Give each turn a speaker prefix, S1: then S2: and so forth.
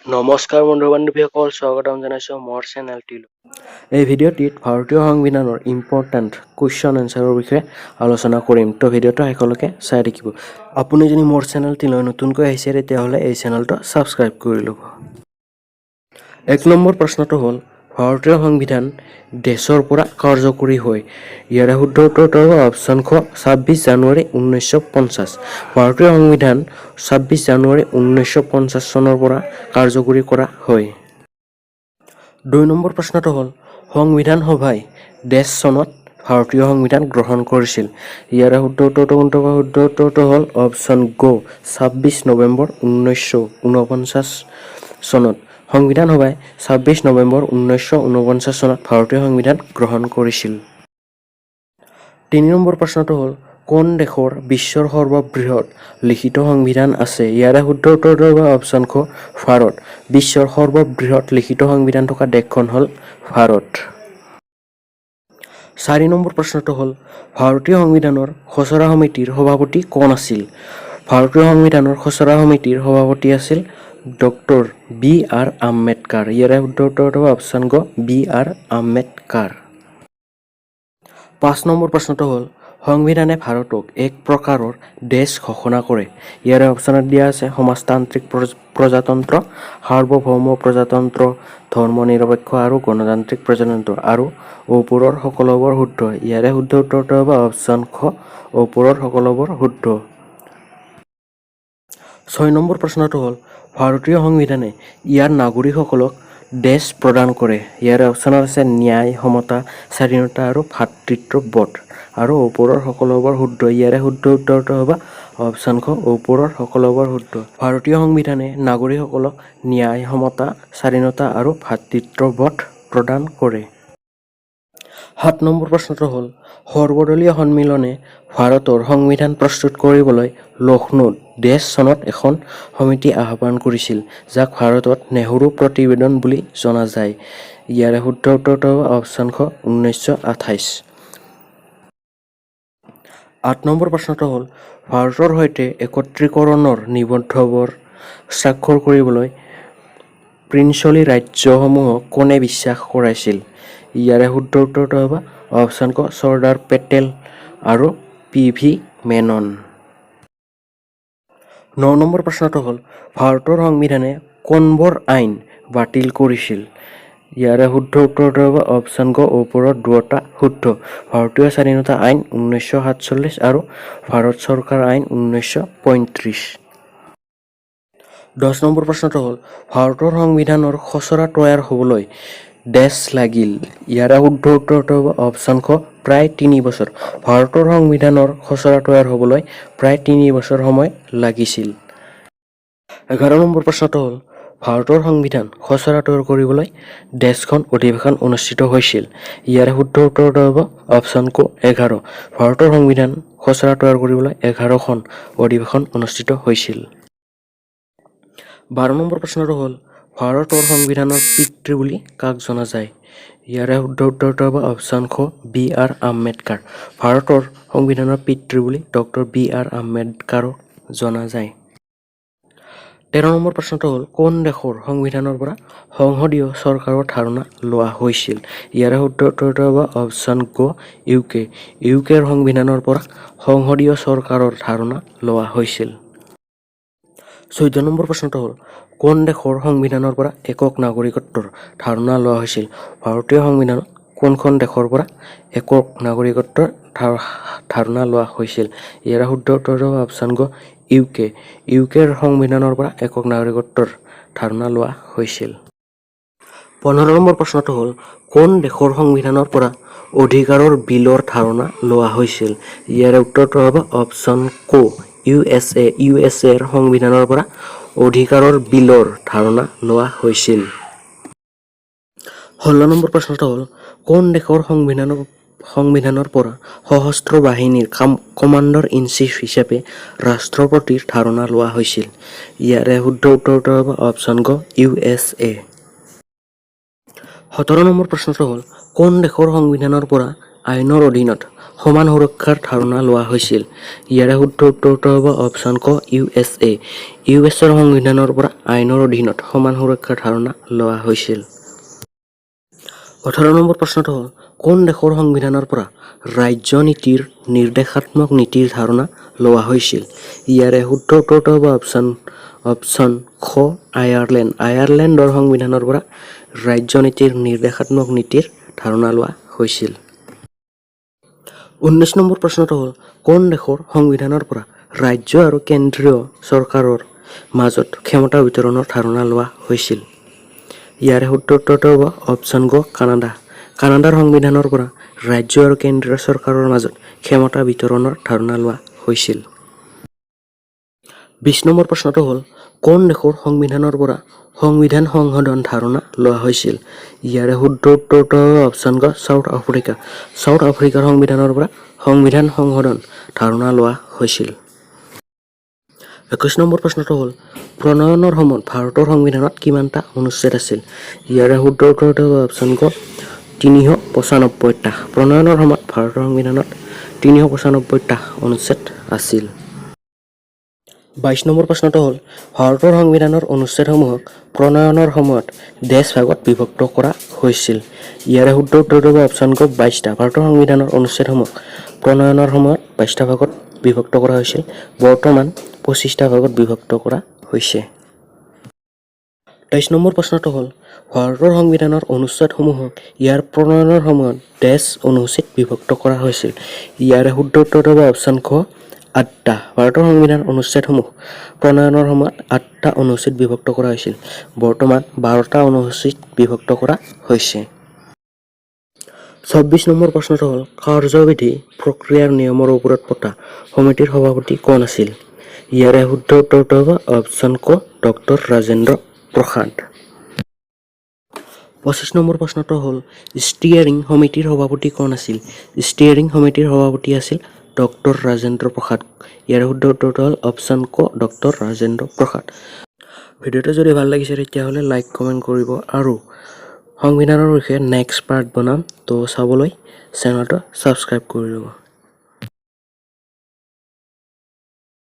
S1: নমস্কাৰ বন্ধু বান্ধৱীসকল, স্বাগতম জনাইছোঁ মোৰ চেনেলটিলৈ। এই ভিডিঅ'টিত ভাৰতীয় সংবিধানৰ ইম্পৰ্টেণ্ট কুৱেশ্যন এনচাৰৰ বিষয়ে আলোচনা কৰিম। তো ভিডিঅ'টো শেষলৈকে চাই থাকিব। আপুনি যদি মোৰ চেনেলটিলৈ নতুনকৈ আহিছে তেতিয়াহ'লে এই চেনেলটো ছাবস্ক্ৰাইব কৰি ল'ব। 1 নম্বৰ প্ৰশ্নটো হ'ল, ভাৰতীয় সংবিধান দেশৰ পৰা কাৰ্যকৰী হয়। ইয়াৰে শুদ্ধ উত্তৰটো হ'ব অপশ্যন খ 26 জানুৱাৰী 1950। ভাৰতীয় সংবিধান 26 জানুৱাৰী 1950 চনৰ পৰা কাৰ্যকৰী কৰা হয়। 2 নম্বৰ প্ৰশ্নটো হ'ল, সংবিধান সভাই ডেছ চনত ভাৰতীয় সংবিধান গ্ৰহণ কৰিছিল। ইয়াৰে শুদ্ধ উত্তৰটো হ'ল অপশ্যন গ 26 নৱেম্বৰ 1949 চনত। সংবিধান সভাই 26 নৱেম্বৰ 1949 চনত ভাৰতীয় সংবিধান গ্ৰহণ কৰিছিল। 3 নম্বৰ প্ৰশ্নটো হ'ল, কোন দেশৰ বিশ্বৰ সৰ্ববৃহৎ লিখিত সংবিধান আছে? ইয়াৰে শুদ্ধ উত্তৰটো হ'ব অপশ্যন খ ভাৰত। বিশ্বৰ সৰ্ববৃহৎ লিখিত সংবিধান থকা দেশখন হ'ল ভাৰত। 4 নম্বৰ প্ৰশ্নটো হ'ল, ভাৰতীয় সংবিধানৰ খচৰা সমিতিৰ সভাপতি কোন আছিল? ভাৰতীয় সংবিধানৰ খচৰা সমিতিৰ সভাপতি আছিল ডক্টৰ বি.আৰ. আম্বেদকাৰ। ইয়াৰে শুদ্ধ উত্তৰটো হ'ব অপশ্যন গ বি.আৰ. আম্বেদকাৰ। 5 নম্বৰ প্ৰশ্নটো হ'ল, সংবিধানে ভাৰতক এক প্ৰকাৰৰ দেশ ঘোষণা কৰে। ইয়াৰে অপশ্যনত দিয়া আছে সমাজতান্ত্ৰিক প্ৰজাতন্ত্ৰ, সাৰ্বভৌম প্ৰজাতন্ত্ৰ, ধৰ্মনিৰপেক্ষ আৰু গণতান্ত্ৰিক প্ৰজাতন্ত্ৰ আৰু ওপৰৰ সকলোবোৰ শুদ্ধ। ইয়াৰে শুদ্ধ উত্তৰটো হ'ব অপশ্যন খ ওপৰৰ সকলোবোৰ শুদ্ধ। 6 নম্বৰ প্ৰশ্নটো হ'ল, ভাৰতীয় সংবিধানে ইয়াৰ নাগৰিকসকলক দেশ প্ৰদান কৰে। ইয়াৰে অপশ্যনত আছে ন্যায়, সমতা, স্বাধীনতা আৰু ভাতৃত্ববোধ আৰু ওপৰৰ সকলোবোৰ শুদ্ধ। ইয়াৰে শুদ্ধ উত্তৰটো হ'ব অপশ্যন খ ওপৰৰ সকলোবোৰ শুদ্ধ। ভাৰতীয় সংবিধানে নাগৰিকসকলক ন্যায়, সমতা, স্বাধীনতা আৰু ভাতৃত্ববোধ প্ৰদান কৰে। 7 নম্বৰ প্ৰশ্নটো হ'ল, সৰ্বদলীয় সন্মিলনে ভাৰতৰ সংবিধান প্ৰস্তুত কৰিবলৈ লক্ষ্ণৌত ডেছ চনত এখন সমিতি আহ্বান কৰিছিল, যাক ভাৰতত নেহৰু প্ৰতিবেদন বুলি জনা যায়। ইয়াৰে শুদ্ধ উত্তৰটো হ'ব অপশ্যন খ 1928। 8 নম্বৰ প্ৰশ্নটো হ'ল, ভাৰতৰ সৈতে একত্ৰীকৰণৰ নিবন্ধবোৰ স্বাক্ষৰ কৰিবলৈ প্ৰিন্সলি ৰাজ্যসমূহক কোনে বিশ্বাস কৰাইছিল? ইয়াৰে শুদ্ধ উত্তৰটো হ'ব অপশ্যন ক চৰ্দাৰ পেটেল আৰু পি.ভি. মেনন। 9 নম্বৰ প্ৰশ্নটো হ'ল, ভাৰতৰ সংবিধানে কোনবোৰ আইন বাতিল কৰিছিল? ইয়াৰে শুদ্ধ উত্তৰটো হ'ব অপশ্যন গ ওপৰত দুয়োটা শুদ্ধ। ভাৰতীয় স্বাধীনতা আইন 1947 আৰু ভাৰত চৰকাৰ আইন 1935। 10 নম্বৰ প্ৰশ্নটো হ'ল, ভাৰতৰ সংবিধানৰ খচৰা তৈয়াৰ হ'বলৈ ডেছ লাগিল? ইয়াৰে শুদ্ধ উত্তৰটো হ'ব অপশ্যন খ প্ৰায় 3 বছৰ। ভাৰতৰ সংবিধানৰ খচৰা তৈয়াৰ হ'বলৈ প্ৰায় 3 বছৰ সময় লাগিছিল। 11 নম্বৰ প্ৰশ্নটো হ'ল, ভাৰতৰ সংবিধান খচৰা তৈয়াৰ কৰিবলৈ ডেছখন অধিৱেশন অনুষ্ঠিত হৈছিল? ইয়াৰে শুদ্ধ উত্তৰটো হ'ব অপশ্যন ক 11। ভাৰতৰ সংবিধান খচৰা তৈয়াৰ কৰিবলৈ 11খন অধিৱেশন অনুষ্ঠিত হৈছিল। 12 নম্বৰ প্ৰশ্নটো হ'ল, ভাৰতৰ সংবিধানৰ পিতৃ বুলি কাক জনা যায়? ইয়াৰে শুদ্ধ উত্তৰটো হ'ব অপশ্যন খ বি.আৰ. আম্বেদকাৰ। ভাৰতৰ সংবিধানৰ পিতৃ বুলি ডক্টৰ বি.আৰ. আম্বেদকাৰক জনা যায়। 13 নম্বৰ প্ৰশ্নটো হ'ল, কোন দেশৰ সংবিধানৰ পৰা সংসদীয় চৰকাৰৰ ধাৰণা লোৱা হৈছিল? ইয়াৰে শুদ্ধ উত্তৰটো হ'ব অপশ্যন গ ইউকে। ইউকেৰ সংবিধানৰ পৰা সংসদীয় চৰকাৰৰ ধাৰণা লোৱা হৈছিল। 14 নম্বৰ প্ৰশ্নটো হ'ল, কোন দেশৰ সংবিধানৰ পৰা একক নাগৰিকত্বৰ ধাৰণা লোৱা হৈছিল? ভাৰতীয় সংবিধানত কোনখন দেশৰ পৰা একক নাগৰিকত্বৰ ধাৰণা লোৱা হৈছিল? ইয়াৰে শুদ্ধ উত্তৰটো হ'ব অপশ্যন গ ইউকে। ইউকেৰ সংবিধানৰ পৰা একক নাগৰিকত্বৰ ধাৰণা লোৱা হৈছিল। 15 নম্বৰ প্ৰশ্নটো হ'ল, কোন দেশৰ সংবিধানৰ পৰা অধিকাৰৰ বিলৰ ধাৰণা লোৱা হৈছিল? ইয়াৰে উত্তৰটো হ'ব অপশ্যন ক USA। USAৰ সংবিধানৰ পৰা অধিকাৰৰ বিলৰ ধাৰণা লোৱা হৈছিল। 16 নম্বৰ প্ৰশ্নটো হ'ল, কোন দেশৰ সংবিধানৰ পৰা সশস্ত্ৰ বাহিনীৰ কমাণ্ডাৰ ইন চিফ হিচাপে ৰাষ্ট্ৰপতিৰ ধাৰণা লোৱা হৈছিল? ইয়াৰে শুদ্ধ উত্তৰটো হ'ব অপশ্যন গ USA। 17 নম্বৰ প্ৰশ্নটো হ'ল, কোন দেশৰ সংবিধানৰ পৰা আইনৰ অধীনত সমান সুৰক্ষাৰ ধাৰণা লোৱা হৈছিল? ইয়াৰে শুদ্ধ উত্তৰটো হ'ব অপশ্যন ক USA। ইউএছৰ সংবিধানৰ পৰা আইনৰ অধীনত সমান সুৰক্ষাৰ ধাৰণা লোৱা হৈছিল। 18 নম্বৰ প্ৰশ্নটো হ'ল কোন দেশৰ সংবিধানৰ পৰা ৰাজ্য নীতিৰ নিৰ্দেশাত্মক নীতিৰ ধাৰণা লোৱা হৈছিল? ইয়াৰে শুদ্ধ উত্তৰটো হ'ব অপশ্যন খ আয়াৰলেণ্ড। আয়াৰলেণ্ডৰ সংবিধানৰ পৰা ৰাজ্য নীতিৰ নিৰ্দেশাত্মক নীতিৰ ধাৰণা লোৱা হৈছিল। 19 নম্বৰ প্ৰশ্নটো হ'ল কোন দেশৰ সংবিধানৰ পৰা ৰাজ্য আৰু কেন্দ্ৰীয় চৰকাৰৰ মাজত ক্ষমতা বিতৰণৰ ধাৰণা লোৱা হৈছিল? ইয়াৰে শুদ্ধ উত্তৰটো হ'ব অপশ্যন গ কানাডা। কানাডাৰ সংবিধানৰ পৰা ৰাজ্য আৰু কেন্দ্ৰীয় চৰকাৰৰ মাজত ক্ষমতা বিতৰণৰ ধাৰণা লোৱা হৈছিল। 20 নম্বৰ প্ৰশ্নটো হ'ল কোন দেশৰ সংবিধানৰ পৰা সংবিধান সংশোধন ধাৰণা লোৱা হৈছিল? ইয়াৰে শুদ্ধ উত্তৰটো হ'ব অপশ্যন গ চাউথ আফ্ৰিকা। চাউথ আফ্ৰিকাৰ সংবিধানৰ পৰা সংবিধান সংশোধন ধাৰণা লোৱা হৈছিল। 21 নম্বৰ প্ৰশ্নটো হ'ল প্ৰণয়নৰ সময়ত ভাৰতৰ সংবিধানত কিমানটা অনুচ্ছেদ আছিল? ইয়াৰে শুদ্ধ উত্তৰটো হ'ব অপশ্যন গ 395টা। প্ৰণয়নৰ সময়ত ভাৰতৰ সংবিধানত 395টা অনুচ্ছেদ আছিল। 22 নম্বৰ প্ৰশ্নটো হ'ল ভাৰতৰ সংবিধানৰ অনুচ্ছেদসমূহক প্ৰণয়নৰ সময়ত দেশ ভাগত বিভক্ত কৰা হৈছিল? ইয়াৰে শুদ্ধ উত্তৰটো হ'ব অপশ্যন গ 22টা। ভাৰতৰ সংবিধানৰ অনুচ্ছেদসমূহক প্ৰণয়নৰ সময়ত 22টা ভাগত বিভক্ত কৰা হৈছিল। বৰ্তমান 25টা ভাগত বিভক্ত কৰা হৈছে। 23 নম্বৰ প্ৰশ্নটো হ'ল ভাৰতৰ সংবিধানৰ অনুচ্ছেদসমূহক ইয়াৰ প্ৰণয়নৰ সময়ত দেশ অনুসূচীত বিভক্ত কৰা হৈছিল? ইয়াৰে শুদ্ধ উত্তৰটো হ'ব অপশ্যন খ 8টা। ভাৰতৰ সংবিধান অনুচ্ছেদসমূহ প্ৰণয়নৰ সময়ত 8টা অনুসূচীত বিভক্ত কৰা হৈছিল। বৰ্তমান 12টা অনুসূচীত বিভক্ত কৰা হৈছে। 24 নম্বৰ প্ৰশ্নটো হ'ল কাৰ্যবিধি প্ৰক্ৰিয়াৰ নিয়মৰ ওপৰত পতা সমিতিৰ সভাপতি কোন আছিল? ইয়াৰে শুদ্ধ উত্তৰটো হ'ব অপশ্যন ক ডক্টৰ ৰাজেন্দ্ৰ প্ৰসাদ। 25 নম্বৰ প্ৰশ্নটো হ'ল ষ্টিয়াৰিং সমিতিৰ সভাপতি কোন আছিল? ষ্টিয়াৰিং সমিতিৰ সভাপতি আছিল ডক্টৰ ৰাজেন্দ্ৰ প্ৰসাদ। ইয়াৰে শুদ্ধ উত্তৰটো হ'ল অপশ্যন ক ডক্টৰ ৰাজেন্দ্ৰ প্ৰসাদ। ভিডিঅ'টো যদি ভাল লাগিছে তেতিয়াহ'লে লাইক কমেণ্ট কৰিব আৰু সংবিধানৰ বিষয়ে নেক্সট পাৰ্ট বনাম, তো চাবলৈ চেনেলটো ছাবস্ক্ৰাইব কৰি ল'ব।